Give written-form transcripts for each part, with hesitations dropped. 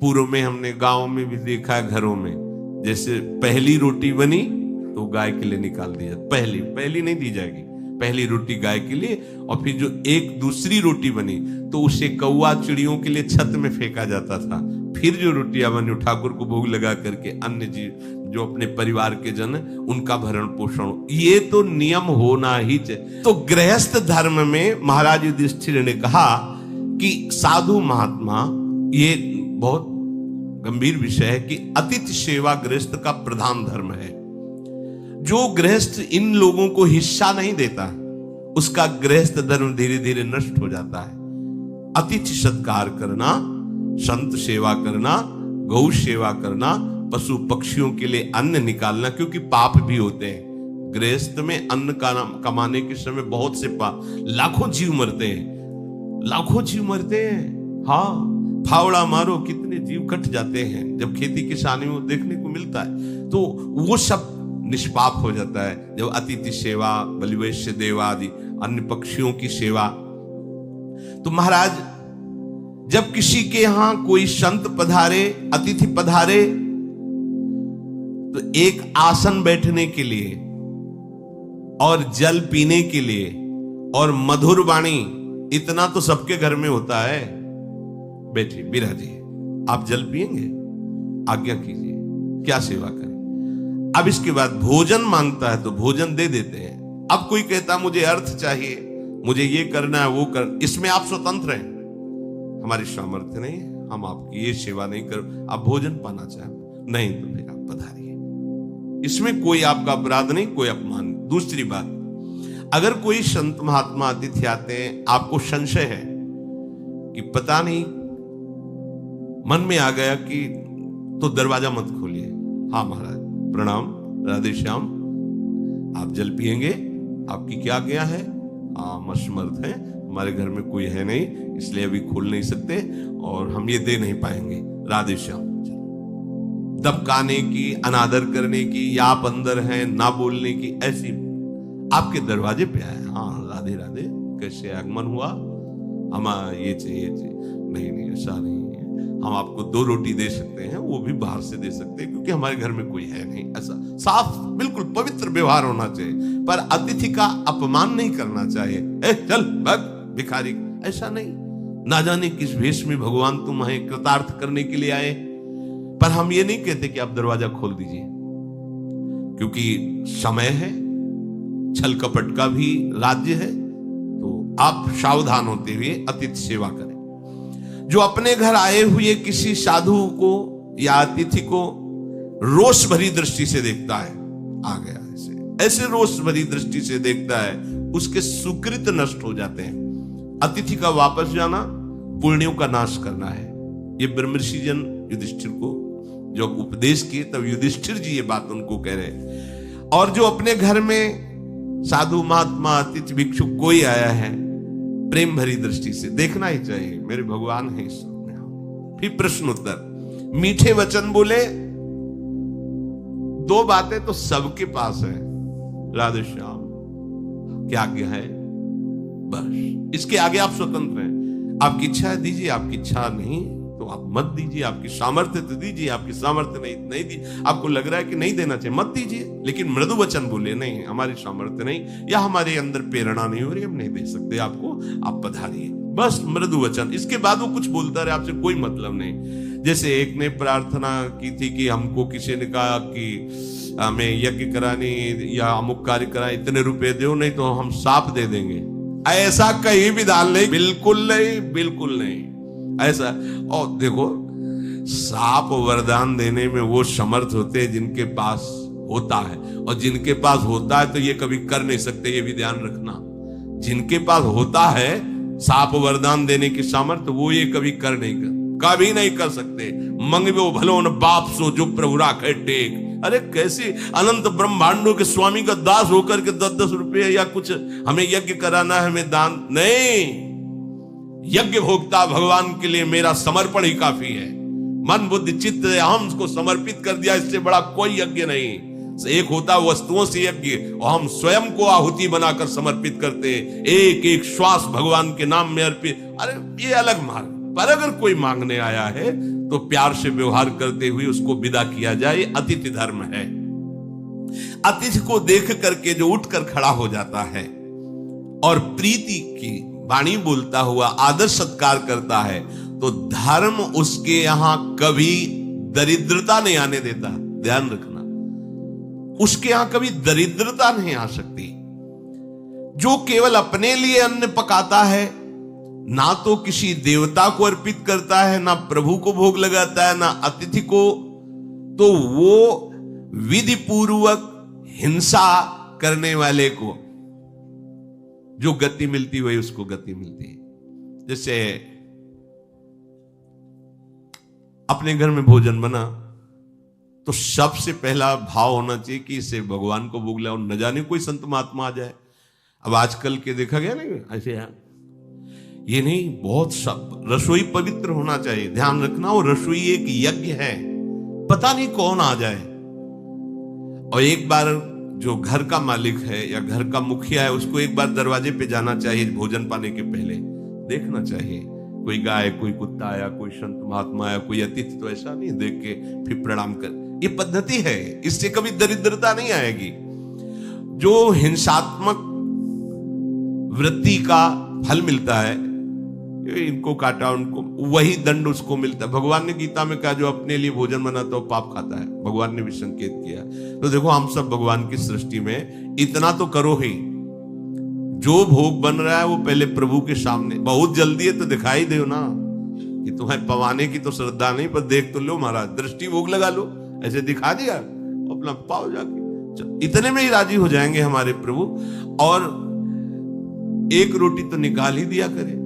पूर्व में हमने गांव में भी देखा है, घरों में जैसे पहली रोटी बनी तो गाय के लिए निकाल दिया, पहली नहीं दी जाएगी, पहली रोटी गाय के लिए, और फिर जो एक दूसरी रोटी बनी तो उसे कौवा चिड़ियों के लिए छत में फेंका जाता था। फिर जो रोटियां बनी ठाकुर को भोग लगा करके अन्य जीव जो अपने परिवार के जन उनका भरण पोषण, ये तो नियम होना ही चाहिए। तो गृहस्थ धर्म में महाराज युधिष्ठिर ने कहा कि साधु महात्मा, ये बहुत गंभीर विषय है कि अतिथि सेवा गृहस्थ का प्रधान धर्म है। जो गृहस्थ इन लोगों को हिस्सा नहीं देता उसका गृहस्थ धर्म धीरे धीरे नष्ट हो जाता है। अतिथि सत्कार करना, संत सेवा करना, गौ सेवा करना, पशु पक्षियों के लिए अन्न निकालना, क्योंकि पाप भी होते हैं। गृहस्थ में अन्न कमाने के समय बहुत से पाप, लाखों जीव मरते हैं। हाँ, फावड़ा मारो कितने जीव कट जाते हैं जब खेती किसानी में देखने को मिलता है। तो वो सब निष्पाप हो जाता है जब अतिथि सेवा, बलिवैश्य देवादि अन्य पक्षियों की सेवा। तो महाराज, जब किसी के यहां कोई संत पधारे, अतिथि पधारे, तो एक आसन बैठने के लिए और जल पीने के लिए और मधुर वाणी, इतना तो सबके घर में होता है। बैठिए, विराजिए, आप जल पिएंगे, आज्ञा कीजिए, क्या सेवा करें। अब इसके बाद भोजन मांगता है तो भोजन दे देते हैं। अब कोई कहता मुझे अर्थ चाहिए, मुझे ये करना है, वो कर, इसमें आप स्वतंत्र हैं, हमारी सामर्थ्य नहीं, हम आपकी ये सेवा नहीं कर। आप भोजन पाना चाहें, नहीं तो फिर आप पधारिए, इसमें कोई आपका अपराध नहीं, कोई अपमान नहीं। दूसरी बात, अगर कोई संत महात्मा अतिथि आते हैं, आपको संशय है कि पता नहीं, मन में आ गया कि, तो दरवाजा मत खोलिए। हाँ महाराज प्रणाम, राधे श्याम, आप जल पिएंगे, आपकी क्या आज्ञा है? हम असमर्थ हैं, हमारे घर में कोई है नहीं, इसलिए अभी खोल नहीं सकते और हम ये दे नहीं पाएंगे, राधे श्याम। दबकाने की, अनादर करने की, या आप अंदर हैं ना बोलने की, ऐसी आपके दरवाजे पे आए, हाँ राधे राधे, कैसे आगमन हुआ, हम ये चाहिए, नहीं ऐसा नहीं है, हम आपको 2 रोटी दे सकते हैं, वो भी बाहर से दे सकते हैं क्योंकि हमारे घर में कोई है नहीं। ऐसा साफ बिल्कुल पवित्र व्यवहार होना चाहिए, पर अतिथि का अपमान नहीं करना चाहिए। चल भग भिखारी, ऐसा नहीं। ना जाने किस भेष में भगवान तुम्हें कृतार्थ करने के लिए आए। पर हम ये नहीं कहते कि आप दरवाजा खोल दीजिए, क्योंकि समय है, छल कपट का भी राज्य है, तो आप सावधान होते हुए अतिथि सेवा करें। जो अपने घर आए हुए किसी साधु को या अतिथि को रोष भरी दृष्टि से देखता है, आ गया ऐसे रोष भरी दृष्टि से देखता है, उसके सुकृत नष्ट हो जाते हैं। अतिथि का वापस जाना पुण्यों का नाश करना है। ये ब्रह्मर्षि जन युधिष्ठिर को जब उपदेश किए, तब युधिष्ठिर जी ये बात उनको कह रहे। और जो अपने घर में साधु महात्मा अतिथि भिक्षु कोई आया है, प्रेम भरी दृष्टि से देखना ही चाहिए, मेरे भगवान है इस में। फिर प्रश्न उत्तर, मीठे वचन बोले। 2 बातें तो सबके पास है, राधे श्याम, क्या आज्ञा है, बस इसके आगे आप स्वतंत्र हैं। आपकी इच्छा है दीजिए, आपकी इच्छा नहीं तो आप मत दीजिए, आपकी सामर्थ्य तो दीजिए, आपकी सामर्थ्य नहीं दी, आपको लग रहा है कि नहीं देना चाहिए, मत दीजिए, लेकिन मृदु वचन बोले, नहीं हमारी सामर्थ्य नहीं, या हमारे अंदर प्रेरणा नहीं हो रही, हम नहीं दे सकते आपको, आप पधारिए, बस मृदु वचन। इसके बाद वो कुछ बोलता रहे, आपसे कोई मतलब नहीं। जैसे एक ने प्रार्थना की थी कि हमको किसी ने कहा कि हमें यज्ञ करानी या अमुक कार्य कराए, इतने रुपए दो, नहीं तो हम सांप दे देंगे। ऐसा कहीं भी दान नहीं, बिल्कुल नहीं ऐसा। और देखो, सांप वरदान देने में वो समर्थ होते हैं जिनके पास होता है, और जिनके पास होता है तो ये कभी कर नहीं सकते, ये भी ध्यान रखना। जिनके पास होता है सांप वरदान देने की सामर्थ्य, वो ये कभी कभी नहीं कर सकते। मंगवे भलो न बाप सो जो प्रभु राखे टेक। अरे कैसे अनंत ब्रह्मांडों के स्वामी का दास होकर के 10-10 रुपये या कुछ हमें यज्ञ कराना है, हमें दान नहीं। यज्ञ भोक्ता भगवान के लिए मेरा समर्पण ही काफी है। मन बुद्धि चित्त हम को समर्पित कर दिया, इससे बड़ा कोई यज्ञ नहीं। एक होता वस्तुओं से यज्ञ, और हम स्वयं को आहुति बनाकर समर्पित करते हैं, एक एक श्वास भगवान के नाम में अर्पित। अरे ये अलग मार्ग, पर अगर कोई मांगने आया है तो प्यार से व्यवहार करते हुए उसको विदा किया जाए। अतिथि धर्म है। अतिथि को देख करके जो उठकर खड़ा हो जाता है और प्रीति की वाणी बोलता हुआ आदर सत्कार करता है, तो धर्म उसके यहां कभी दरिद्रता नहीं आने देता। ध्यान रखना, उसके यहां कभी दरिद्रता नहीं आ सकती। जो केवल अपने लिए अन्न पकाता है, ना तो किसी देवता को अर्पित करता है, ना प्रभु को भोग लगाता है, ना अतिथि को, तो वो विधि पूर्वक हिंसा करने वाले को जो गति मिलती वही उसको गति मिलती है। जैसे अपने घर में भोजन बना तो सबसे पहला भाव होना चाहिए कि इसे भगवान को भोग लगाओ, न जाने कोई संत महात्मा आ जाए। अब आजकल के देखा गया ना ऐसे ये नहीं, बहुत सब रसोई पवित्र होना चाहिए। ध्यान रखना, वो रसोई एक यज्ञ है, पता नहीं कौन आ जाए। और एक बार जो घर का मालिक है या घर का मुखिया है, उसको एक बार दरवाजे पे जाना चाहिए भोजन पाने के पहले, देखना चाहिए कोई गाय, कोई कुत्ता आया, कोई संत महात्मा आया, कोई अतिथि, तो ऐसा नहीं देख के फिर प्रणाम कर। ये पद्धति है, इससे कभी दरिद्रता नहीं आएगी। जो हिंसात्मक वृत्ति का फल मिलता है, इनको काटा उनको, वही दंड उसको मिलता है। भगवान ने गीता में कहा जो अपने लिए भोजन बनाता है पाप खाता है, भगवान ने भी संकेत किया। तो देखो हम सब भगवान की सृष्टि में इतना तो करो ही, जो भोग बन रहा है वो पहले प्रभु के सामने, बहुत जल्दी है तो दिखाई दो ना कि तुम्हें पवाने की तो श्रद्धा नहीं, पर देख तो लो महाराज, दृष्टि भोग लगा लो, ऐसे दिखा दिया अपना पाओ जाके, इतने में ही राजी हो जाएंगे हमारे प्रभु। और एक रोटी तो निकाल ही दिया करे,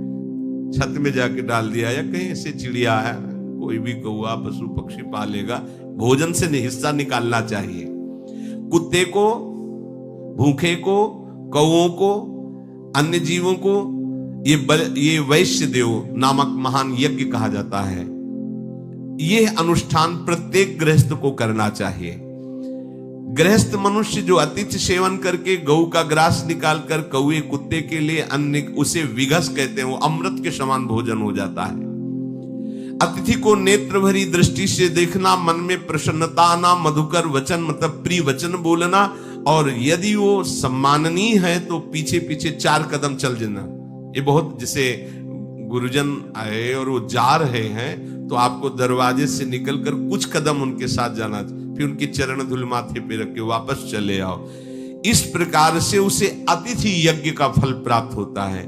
छत में जाके डाल दिया, या कहीं से चिड़िया है, कोई भी कौआ पशु पक्षी पालेगा, भोजन से हिस्सा निकालना चाहिए। कुत्ते को, भूखे को, कौओं को, अन्य जीवों को ये वैश्य देव नामक महान यज्ञ कहा जाता है। यह अनुष्ठान प्रत्येक गृहस्थ को करना चाहिए। गृहस्थ मनुष्य जो अतिथि सेवन करके गऊ का ग्रास निकालकर कौए कुत्ते के लिए अन्न, उसे विघस कहते हैं, वो अमृत के समान भोजन हो जाता है। अतिथि को नेत्र भरी दृष्टि से देखना, मन में प्रसन्नता आना, मधुकर वचन मतलब प्रिय वचन बोलना, और यदि वो सम्माननीय है तो पीछे पीछे 4 कदम चल जाना। ये बहुत, जैसे गुरुजन आए और वो जा रहे हैं तो आपको दरवाजे से निकलकर कुछ कदम उनके साथ जाना, फिर उनकी चरण धूल माथे पे रख के वापस चले आओ। इस प्रकार से उसे अतिथि यज्ञ का फल प्राप्त होता है।